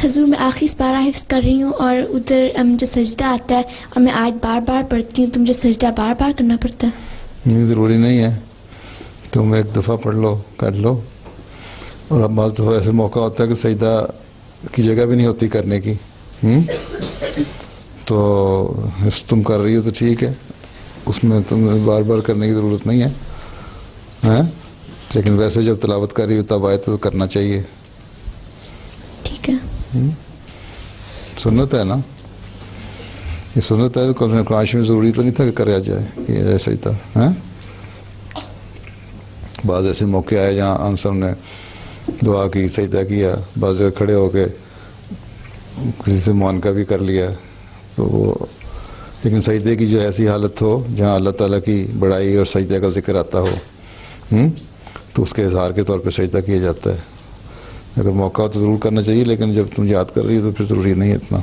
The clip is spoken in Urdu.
حضور میں آخری سپارہ حفظ کر رہی ہوں اور ادھر جو سجدہ آتا ہے اور میں آیت بار بار پڑھتی ہوں تو مجھے سجدہ بار بار کرنا پڑتا ہے. نہیں ضروری نہیں ہے، تم ایک دفعہ پڑھ لو کر لو. اور اب بعض دفعہ ایسے موقع ہوتا ہے کہ سجدہ کی جگہ بھی نہیں ہوتی کرنے کی، تو حفظ تم کر رہی ہو تو ٹھیک ہے، اس میں تم بار بار کرنے کی ضرورت نہیں ہے ہاں، لیکن ویسے جب تلاوت کر رہی ہو تب آئے تو کرنا چاہیے. ٹھیک ہے. سنت ہے نا، یہ سنت ہے، قرآن میں ضروری تو نہیں تھا کہ کرا جائے کہ ایسا ہی تھا ہاں. بعض ایسے موقع آئے جہاں ہم سب نے دعا کی، سجدہ کیا، بعض جگہ کھڑے ہو کے کسی سے معانقہ بھی کر لیا، تو وہ لیکن سجدے کی جو ایسی حالت ہو جہاں اللہ تعالیٰ کی بڑائی اور سجدے کا ذکر آتا ہو تو اس کے اظہار کے طور پہ سجدہ کیا جاتا ہے. اگر موقع ہو تو ضرور کرنا چاہیے، لیکن جب تم یاد کر رہی ہو تو پھر ضروری نہیں ہے اتنا.